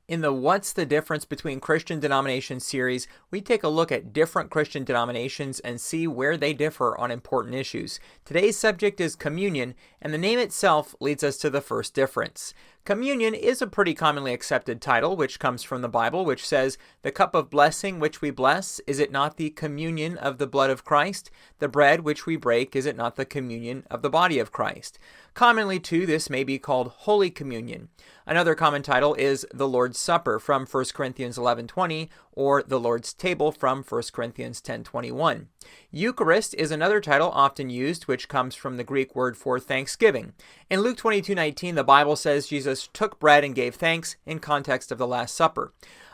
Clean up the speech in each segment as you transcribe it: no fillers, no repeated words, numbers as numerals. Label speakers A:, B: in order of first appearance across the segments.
A: In the What's the Difference Between Christian Denominations series, we take a look at different Christian denominations and see where they differ on important issues. Today's subject is communion, and the name itself leads us to the first difference. Communion is a pretty commonly accepted title, which comes from the Bible, which says, "The cup of blessing which we bless, is it not the communion of the blood of Christ? The bread which we break, is it not the communion of the body of Christ?" Commonly, too, this may be called Holy Communion. Another common title is the Lord's Supper from 1 Corinthians 11:20 or the Lord's Table from 1 Corinthians 10:21. Eucharist is another title often used, which comes from the Greek word for thanksgiving. In Luke 22:19, the Bible says Jesus took bread and gave thanks in context of the Last Supper.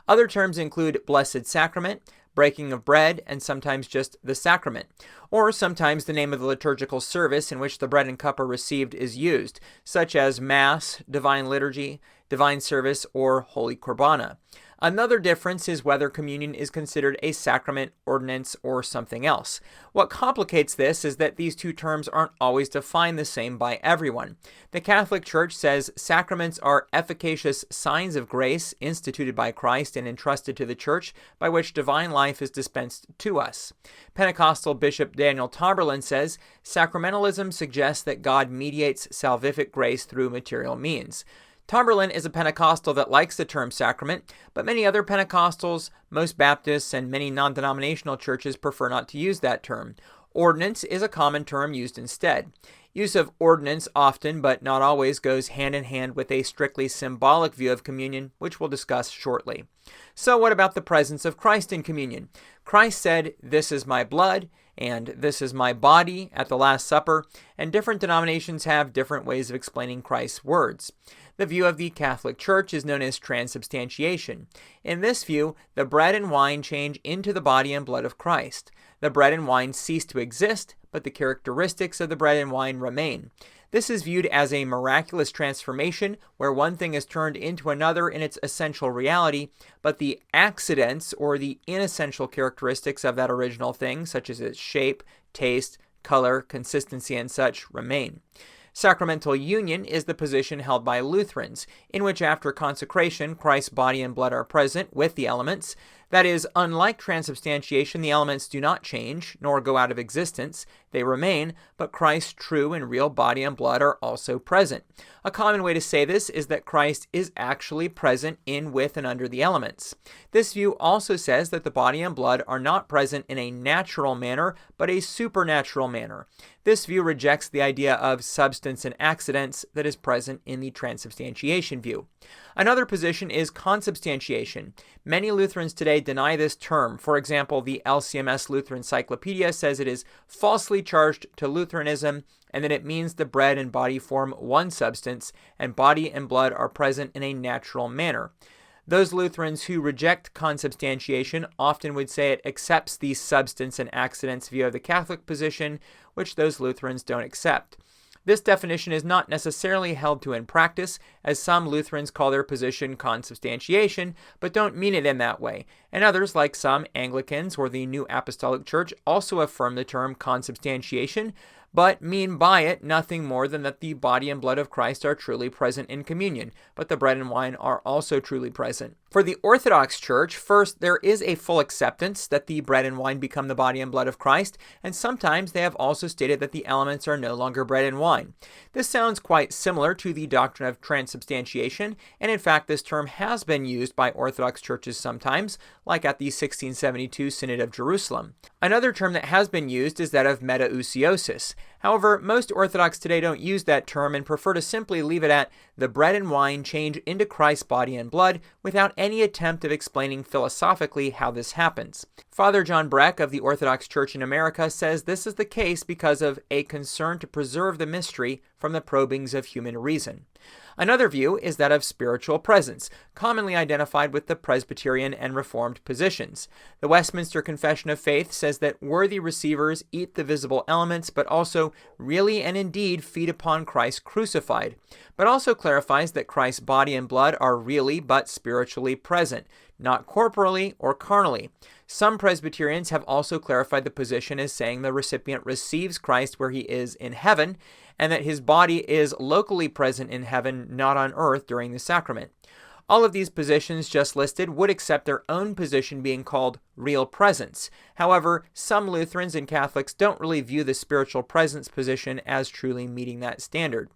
A: Other terms include Blessed Sacrament, breaking of bread, and sometimes just the sacrament. Or sometimes the name of the liturgical service in which the bread and cup are received is used, such as Mass, Divine Liturgy, Divine Service, or Holy Qurbana. Another difference is whether communion is considered a sacrament, ordinance, or something else. What complicates this is that these two terms aren't always defined the same by everyone. The Catholic Church says sacraments are efficacious signs of grace instituted by Christ and entrusted to the Church, by which divine life is dispensed to us. Pentecostal Bishop Daniel Tomberlin says sacramentalism suggests that God mediates salvific grace through material means. Tomberlin is a Pentecostal that likes the term sacrament, but many other Pentecostals, most Baptists, and many non-denominational churches prefer not to use that term. Ordinance is a common term used instead. Use of ordinance often, but not always, goes hand in hand with a strictly symbolic view of communion, which we'll discuss shortly. So what about the presence of Christ in communion? Christ said, "This is my blood," and "This is my body" at the Last Supper, and different denominations have different ways of explaining Christ's words. The view of the Catholic Church is known as transubstantiation. In this view, the bread and wine change into the body and blood of Christ. The bread and wine cease to exist, but the characteristics of the bread and wine remain. This is viewed as a miraculous transformation where one thing is turned into another in its essential reality, but the accidents or the inessential characteristics of that original thing, such as its shape, taste, color, consistency, and such, remain. Sacramental union is the position held by Lutherans, in which after consecration, Christ's body and blood are present with the elements. That is, unlike transubstantiation, the elements do not change, nor go out of existence. They remain, but Christ's true and real body and blood are also present. A common way to say this is that Christ is actually present in, with, and under the elements. This view also says that the body and blood are not present in a natural manner, but a supernatural manner. This view rejects the idea of substance and accidents that is present in the transubstantiation view. Another position is consubstantiation. Many Lutherans today deny this term. For example, the LCMS Lutheran Encyclopedia says it is falsely charged to Lutheranism and that it means the bread and body form one substance and body and blood are present in a natural manner. Those Lutherans who reject consubstantiation often would say it accepts the substance and accidents view of the Catholic position, which those Lutherans don't accept. This definition is not necessarily held to in practice, as some Lutherans call their position consubstantiation, but don't mean it in that way, and others, like some Anglicans or the New Apostolic Church, also affirm the term consubstantiation, but mean by it nothing more than that the body and blood of Christ are truly present in communion, but the bread and wine are also truly present. For the Orthodox Church, first, there is a full acceptance that the bread and wine become the body and blood of Christ, and sometimes they have also stated that the elements are no longer bread and wine. This sounds quite similar to the doctrine of transubstantiation, and in fact this term has been used by Orthodox churches sometimes, like at the 1672 Synod of Jerusalem. Another term that has been used is that of metausiosis. However, most Orthodox today don't use that term and prefer to simply leave it at the bread and wine change into Christ's body and blood without any attempt of explaining philosophically how this happens. Father John Breck of the Orthodox Church in America says this is the case because of a concern to preserve the mystery from the probings of human reason. Another view is that of spiritual presence, commonly identified with the Presbyterian and Reformed positions. The Westminster Confession of Faith says that worthy receivers eat the visible elements, but also really and indeed feed upon Christ crucified, but also clarifies that Christ's body and blood are really but spiritually present, not corporally or carnally. Some Presbyterians have also clarified the position as saying the recipient receives Christ where he is in heaven, and that his body is locally present in heaven, not on earth during the sacrament. All of these positions just listed would accept their own position being called real presence. However, some Lutherans and Catholics don't really view the spiritual presence position as truly meeting that standard.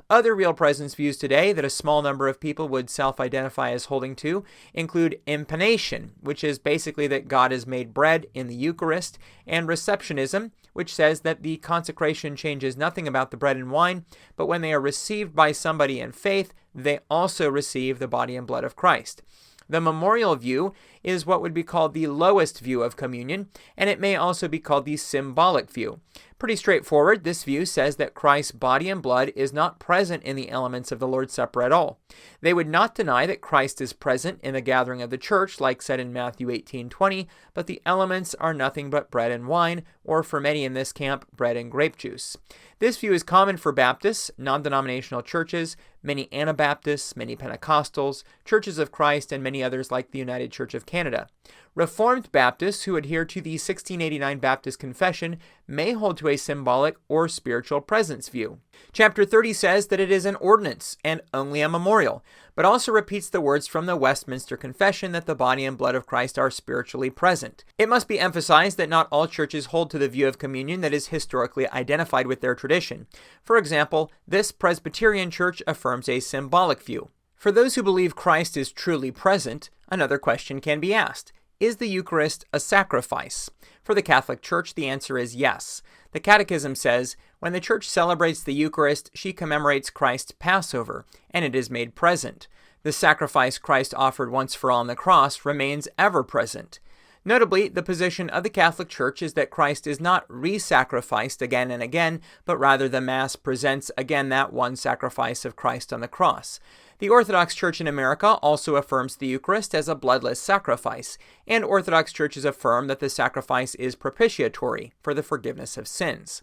A: Other real presence views today that a small number of people would self-identify as holding to include impanation, which is basically that God is made bread in the Eucharist, and receptionism, which says that the consecration changes nothing about the bread and wine, but when they are received by somebody in faith, they also receive the body and blood of Christ. The memorial view is what would be called the lowest view of communion, and it may also be called the symbolic view. Pretty straightforward, this view says that Christ's body and blood is not present in the elements of the Lord's Supper at all. They would not deny that Christ is present in the gathering of the church, like said in Matthew 18:20, but the elements are nothing but bread and wine, or for many in this camp, bread and grape juice. This view is common for Baptists, non-denominational churches, many Anabaptists, many Pentecostals, Churches of Christ, and many others like the United Church of Canada. Reformed Baptists who adhere to the 1689 Baptist Confession may hold to a symbolic or spiritual presence view. Chapter 30 says that it is an ordinance and only a memorial, but also repeats the words from the Westminster Confession that the body and blood of Christ are spiritually present. It must be emphasized that not all churches hold to the view of communion that is historically identified with their tradition. For example, this Presbyterian church affirms a symbolic view. For those who believe Christ is truly present, another question can be asked. Is the Eucharist a sacrifice? For the Catholic Church, the answer is yes. The Catechism says, when the Church celebrates the Eucharist, she commemorates Christ's Passover, and it is made present. The sacrifice Christ offered once for all on the cross remains ever present. Notably, the position of the Catholic Church is that Christ is not re-sacrificed again and again, but rather the Mass presents again that one sacrifice of Christ on the cross. The Orthodox Church in America also affirms the Eucharist as a bloodless sacrifice, and Orthodox churches affirm that the sacrifice is propitiatory for the forgiveness of sins.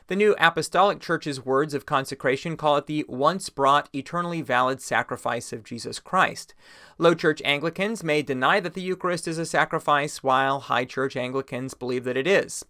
A: The New Apostolic Church's words of consecration call it the once-brought, eternally valid sacrifice of Jesus Christ. Low Church Anglicans may deny that the Eucharist is a sacrifice, while High Church Anglicans believe that it is.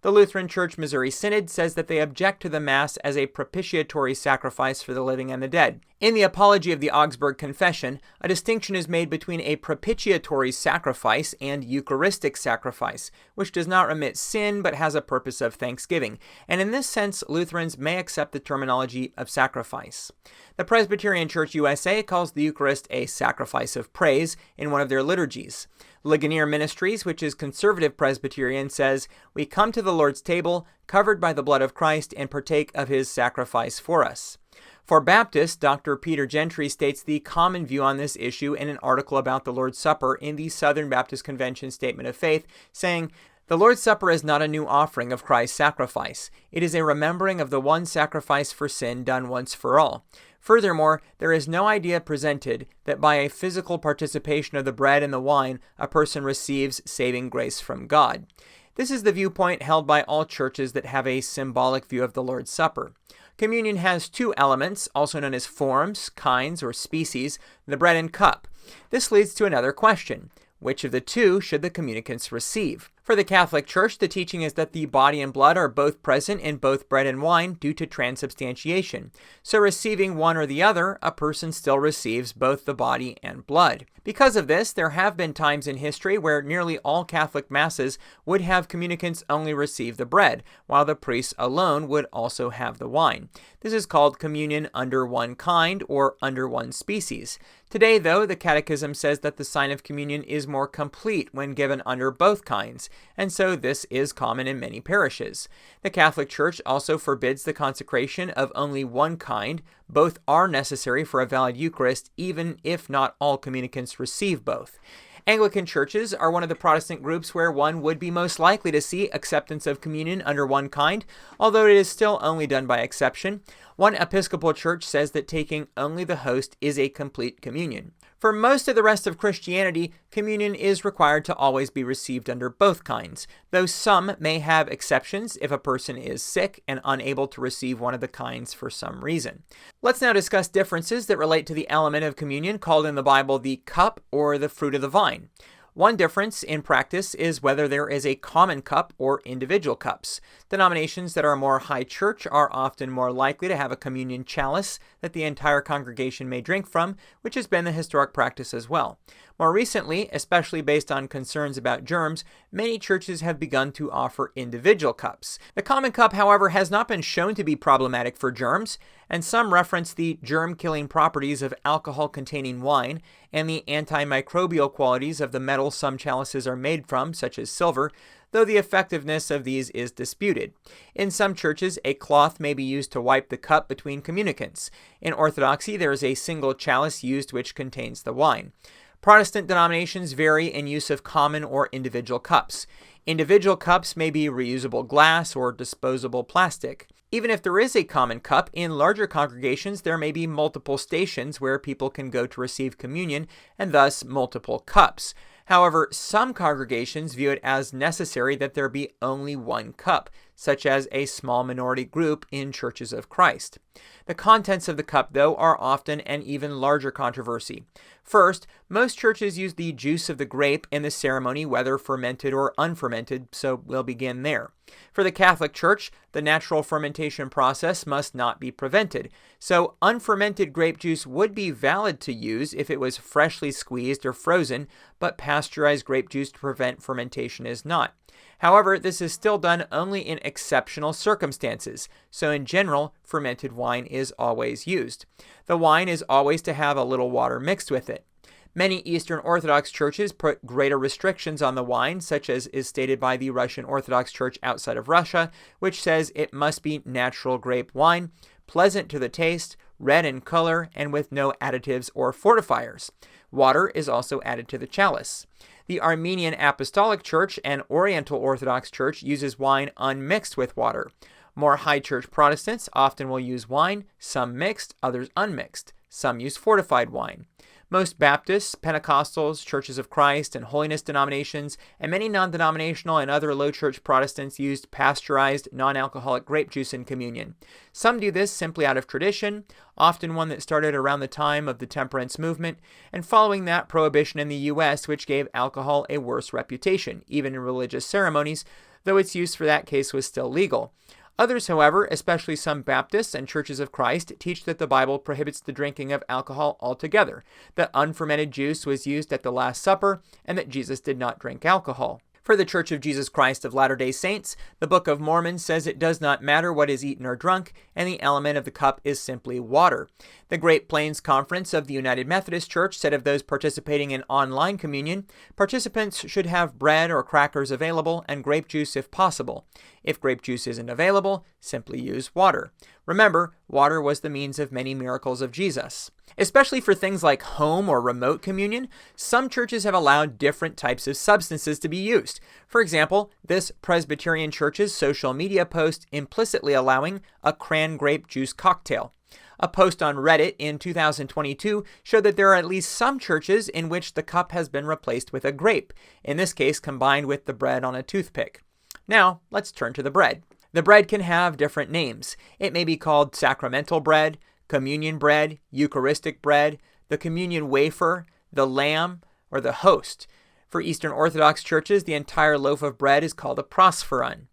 A: The Lutheran Church Missouri Synod says that they object to the Mass as a propitiatory sacrifice for the living and the dead. In the Apology of the Augsburg Confession, a distinction is made between a propitiatory sacrifice and Eucharistic sacrifice, which does not remit sin but has a purpose of thanksgiving, and in this sense, Lutherans may accept the terminology of sacrifice. The Presbyterian Church USA calls the Eucharist a sacrifice of praise in one of their liturgies. Ligonier Ministries, which is conservative Presbyterian, says, "We come to the Lord's table, covered by the blood of Christ, and partake of his sacrifice for us." For Baptists, Dr. Peter Gentry states the common view on this issue in an article about the Lord's Supper in the Southern Baptist Convention Statement of Faith, saying, "The Lord's Supper is not a new offering of Christ's sacrifice. It is a remembering of the one sacrifice for sin done once for all. Furthermore, there is no idea presented that by a physical participation of the bread and the wine, a person receives saving grace from God." This is the viewpoint held by all churches that have a symbolic view of the Lord's Supper. Communion has two elements, also known as forms, kinds, or species, the bread and cup. This leads to another question. Which of the two should the communicants receive? For the Catholic Church, the teaching is that the body and blood are both present in both bread and wine due to transubstantiation. So receiving one or the other, a person still receives both the body and blood. Because of this, there have been times in history where nearly all Catholic Masses would have communicants only receive the bread, while the priests alone would also have the wine. This is called communion under one kind or under one species. Today, though, the Catechism says that the sign of communion is more complete when given under both kinds, and so this is common in many parishes. The Catholic Church also forbids the consecration of only one kind. Both are necessary for a valid Eucharist, even if not all communicants receive both. Anglican churches are one of the Protestant groups where one would be most likely to see acceptance of communion under one kind, although it is still only done by exception. One Episcopal church says that taking only the host is a complete communion. For most of the rest of Christianity, communion is required to always be received under both kinds, though some may have exceptions if a person is sick and unable to receive one of the kinds for some reason. Let's now discuss differences that relate to the element of communion called in the Bible the cup or the fruit of the vine. One difference in practice is whether there is a common cup or individual cups. Denominations that are more high church are often more likely to have a communion chalice that the entire congregation may drink from, which has been the historic practice as well. More recently, especially based on concerns about germs, many churches have begun to offer individual cups. The common cup, however, has not been shown to be problematic for germs, and some reference the germ-killing properties of alcohol-containing wine and the antimicrobial qualities of the metal some chalices are made from, such as silver, though the effectiveness of these is disputed. In some churches, a cloth may be used to wipe the cup between communicants. In Orthodoxy, there is a single chalice used which contains the wine. Protestant denominations vary in use of common or individual cups. Individual cups may be reusable glass or disposable plastic. Even if there is a common cup, in larger congregations there may be multiple stations where people can go to receive communion, and thus multiple cups. However, some congregations view it as necessary that there be only one cup, such as a small minority group in Churches of Christ. The contents of the cup, though, are often an even larger controversy. First, most churches use the juice of the grape in the ceremony, whether fermented or unfermented, so we'll begin there. For the Catholic Church, the natural fermentation process must not be prevented, so unfermented grape juice would be valid to use if it was freshly squeezed or frozen, but pasteurized grape juice to prevent fermentation is not. However, this is still done only in exceptional circumstances, so in general, fermented wine is always used. The wine is always to have a little water mixed with it. Many Eastern Orthodox churches put greater restrictions on the wine, such as is stated by the Russian Orthodox Church outside of Russia, which says it must be natural grape wine, pleasant to the taste, red in color, and with no additives or fortifiers. Water is also added to the chalice. The Armenian Apostolic Church and Oriental Orthodox Church uses wine unmixed with water. More high church Protestants often will use wine, some mixed, others unmixed. Some use fortified wine. Most Baptists, Pentecostals, Churches of Christ, and Holiness denominations, and many non-denominational and other low church Protestants used pasteurized, non-alcoholic grape juice in communion. Some do this simply out of tradition, often one that started around the time of the temperance movement, and following that prohibition in the U.S., which gave alcohol a worse reputation, even in religious ceremonies, though its use for that case was still legal. Others, however, especially some Baptists and Churches of Christ, teach that the Bible prohibits the drinking of alcohol altogether, that unfermented juice was used at the Last Supper, and that Jesus did not drink alcohol. For the Church of Jesus Christ of Latter-day Saints, the Book of Mormon says it does not matter what is eaten or drunk, and the element of the cup is simply water. The Great Plains Conference of the United Methodist Church said of those participating in online communion, participants should have bread or crackers available and grape juice if possible. If grape juice isn't available, simply use water. Remember, water was the means of many miracles of Jesus. Especially for things like home or remote communion, some churches have allowed different types of substances to be used. For example, this Presbyterian church's social media post implicitly allowing a cran grape juice cocktail. A post on Reddit in 2022 showed that there are at least some churches in which the cup has been replaced with a grape, in this case combined with the bread on a toothpick. Now, let's turn to the bread. The bread can have different names. It may be called sacramental bread, communion bread, Eucharistic bread, the communion wafer, the lamb, or the host. For Eastern Orthodox churches, the entire loaf of bread is called a prosperon.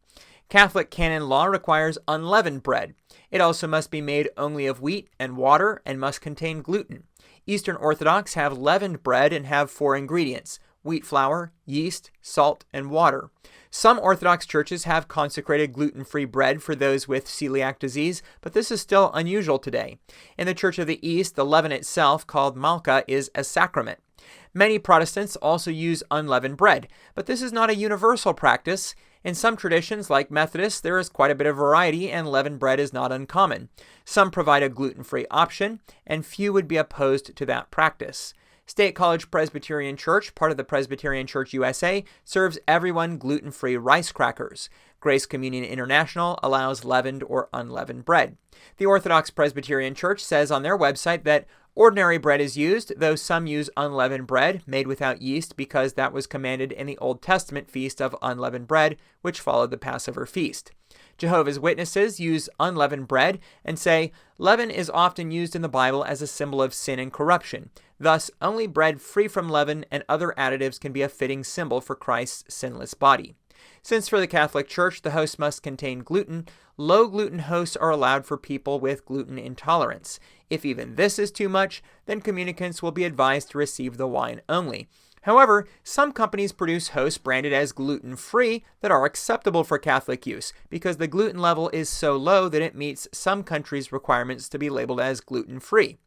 A: Catholic canon law requires unleavened bread. It also must be made only of wheat and water and must contain gluten. Eastern Orthodox have leavened bread and have 4 ingredients: wheat flour, yeast, salt, and water. Some Orthodox churches have consecrated gluten-free bread for those with celiac disease, but this is still unusual today. In the Church of the East, the leaven itself, called malka, is a sacrament. Many Protestants also use unleavened bread, but this is not a universal practice. In some traditions, like Methodists, there is quite a bit of variety, and leavened bread is not uncommon. Some provide a gluten-free option, and few would be opposed to that practice. State College Presbyterian Church, part of the Presbyterian Church USA, serves everyone gluten-free rice crackers. Grace Communion International allows leavened or unleavened bread. The Orthodox Presbyterian Church says on their website that ordinary bread is used, though some use unleavened bread made without yeast because that was commanded in the Old Testament feast of unleavened bread, which followed the Passover feast. Jehovah's Witnesses use unleavened bread and say leaven is often used in the Bible as a symbol of sin and corruption. Thus, only bread free from leaven and other additives can be a fitting symbol for Christ's sinless body. Since for the Catholic Church the host must contain gluten, low-gluten hosts are allowed for people with gluten intolerance. If even this is too much, then communicants will be advised to receive the wine only. However, some companies produce hosts branded as gluten-free that are acceptable for Catholic use because the gluten level is so low that it meets some countries' requirements to be labeled as gluten-free.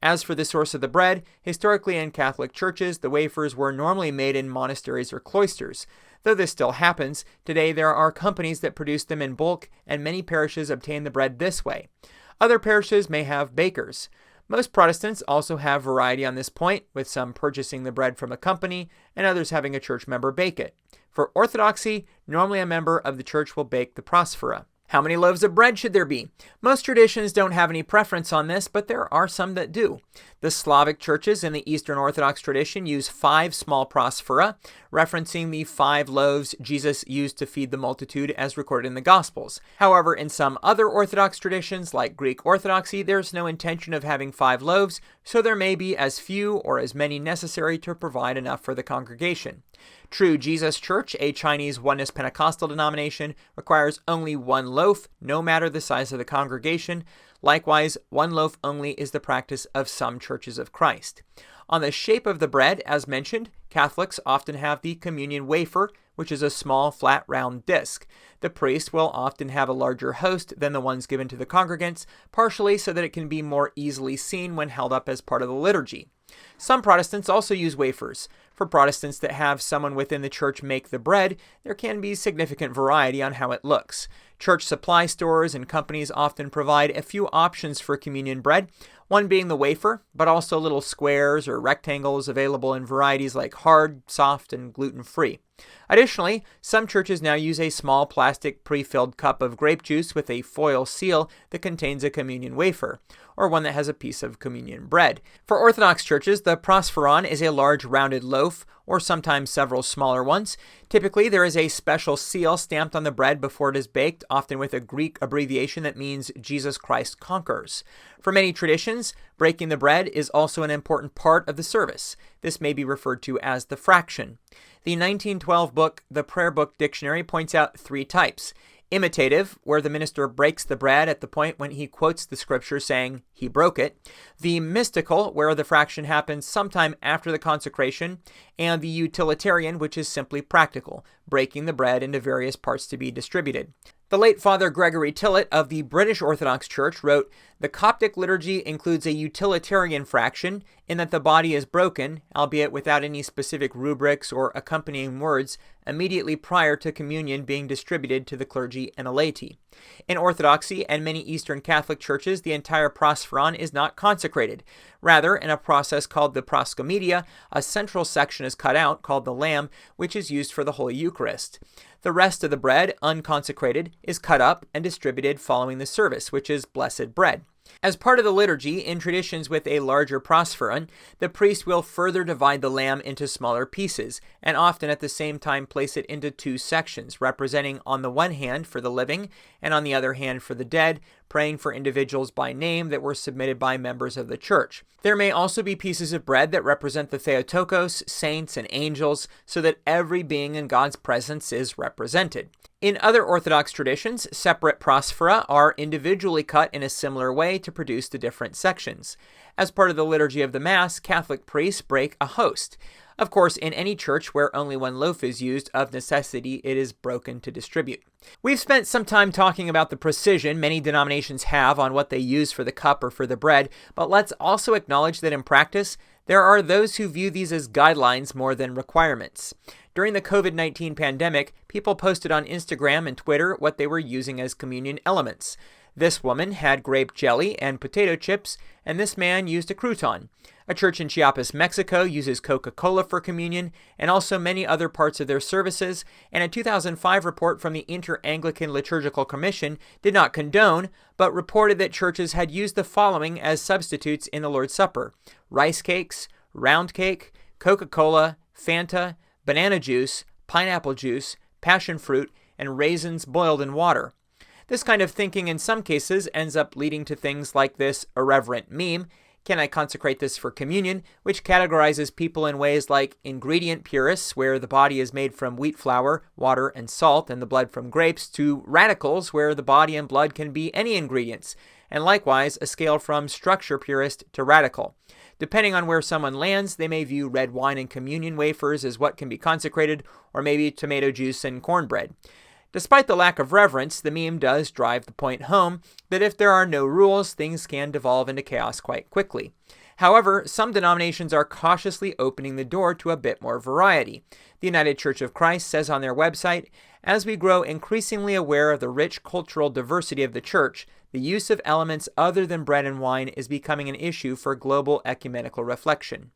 A: As for the source of the bread, historically in Catholic churches, the wafers were normally made in monasteries or cloisters. Though this still happens, today there are companies that produce them in bulk, and many parishes obtain the bread this way. Other parishes may have bakers. Most Protestants also have variety on this point, with some purchasing the bread from a company and others having a church member bake it. For Orthodoxy, normally a member of the church will bake the prosphora. How many loaves of bread should there be? Most traditions don't have any preference on this, but there are some that do. The Slavic churches in the Eastern Orthodox tradition use 5 small prosphora, referencing the 5 loaves Jesus used to feed the multitude as recorded in the Gospels. However, in some other Orthodox traditions, like Greek Orthodoxy, there's no intention of having 5 loaves, so there may be as few or as many necessary to provide enough for the congregation. True Jesus Church, a Chinese Oneness Pentecostal denomination, requires only 1 loaf, no matter the size of the congregation. Likewise, 1 loaf only is the practice of some churches of Christ. On the shape of the bread, as mentioned, Catholics often have the communion wafer, which is a small, flat, round disc. The priest will often have a larger host than the ones given to the congregants, partially so that it can be more easily seen when held up as part of the liturgy. Some Protestants also use wafers. For Protestants that have someone within the church make the bread, there can be significant variety on how it looks. Church supply stores and companies often provide a few options for communion bread, one being the wafer, but also little squares or rectangles available in varieties like hard, soft, and gluten-free. Additionally, some churches now use a small plastic pre-filled cup of grape juice with a foil seal that contains a communion wafer, or one that has a piece of communion bread. For Orthodox churches, the prosphoron is a large rounded loaf, or sometimes several smaller ones. Typically, there is a special seal stamped on the bread before it is baked, often with a Greek abbreviation that means Jesus Christ conquers. For many traditions, breaking the bread is also an important part of the service. This may be referred to as the fraction. The 1912 book, The Prayer Book Dictionary, points out 3 types. Imitative, where the minister breaks the bread at the point when he quotes the scripture saying he broke it. The mystical, where the fraction happens sometime after the consecration. And the utilitarian, which is simply practical, breaking the bread into various parts to be distributed. The late Father Gregory Tillett of the British Orthodox Church wrote, "The Coptic liturgy includes a utilitarian fraction in that the body is broken, albeit without any specific rubrics or accompanying words, immediately prior to communion being distributed to the clergy and a laity. In Orthodoxy and many Eastern Catholic churches, the entire prosphoron is not consecrated. Rather, in a process called the proscomedia, a central section is cut out, called the lamb, which is used for the Holy Eucharist. The rest of the bread, unconsecrated, is cut up and distributed following the service, which is blessed bread. As part of the liturgy, in traditions with a larger prosphoron, the priest will further divide the lamb into smaller pieces, and often at the same time place it into 2 sections, representing on the one hand for the living, and on the other hand for the dead, praying for individuals by name that were submitted by members of the church. There may also be pieces of bread that represent the Theotokos, saints, and angels, so that every being in God's presence is represented. In other Orthodox traditions, separate prosphora are individually cut in a similar way to produce the different sections. As part of the liturgy of the Mass, Catholic priests break a host. Of course, in any church where only 1 loaf is used, of necessity, it is broken to distribute. We've spent some time talking about the precision many denominations have on what they use for the cup or for the bread, but let's also acknowledge that in practice, there are those who view these as guidelines more than requirements. During the COVID-19 pandemic, people posted on Instagram and Twitter what they were using as communion elements. This woman had grape jelly and potato chips, and this man used a crouton. A church in Chiapas, Mexico uses Coca-Cola for communion, and also many other parts of their services, and a 2005 report from the Inter-Anglican Liturgical Commission did not condone, but reported that churches had used the following as substitutes in the Lord's Supper: rice cakes, round cake, Coca-Cola, Fanta, banana juice, pineapple juice, passion fruit, and raisins boiled in water. This kind of thinking in some cases ends up leading to things like this irreverent meme: Can I consecrate this for communion, which categorizes people in ways like ingredient purists, where the body is made from wheat flour, water, and salt, and the blood from grapes, to radicals, where the body and blood can be any ingredients, and likewise a scale from structure purist to radical. Depending on where someone lands, they may view red wine and communion wafers as what can be consecrated, or maybe tomato juice and cornbread. Despite the lack of reverence, the meme does drive the point home that if there are no rules, things can devolve into chaos quite quickly. However, some denominations are cautiously opening the door to a bit more variety. The United Church of Christ says on their website, "As we grow increasingly aware of the rich cultural diversity of the Church, the use of elements other than bread and wine is becoming an issue for global ecumenical reflection."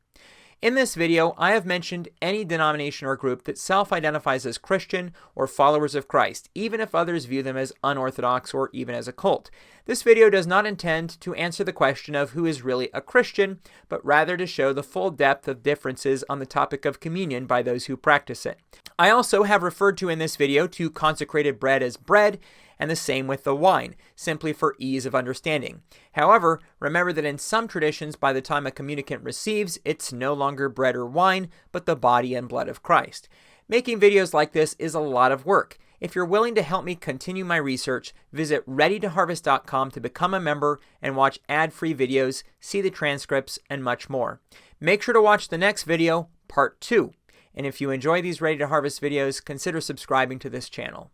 A: In this video, I have mentioned any denomination or group that self-identifies as Christian or followers of Christ, even if others view them as unorthodox or even as a cult. This video does not intend to answer the question of who is really a Christian, but rather to show the full depth of differences on the topic of communion by those who practice it. I also have referred to in this video to consecrated bread as bread, and the same with the wine, simply for ease of understanding. However, remember that in some traditions, by the time a communicant receives, it's no longer bread or wine, but the body and blood of Christ. Making videos like this is a lot of work. If you're willing to help me continue my research, visit readytoharvest.com to become a member and watch ad-free videos, see the transcripts, and much more. Make sure to watch the next video, part 2. And if you enjoy these Ready to Harvest videos, consider subscribing to this channel.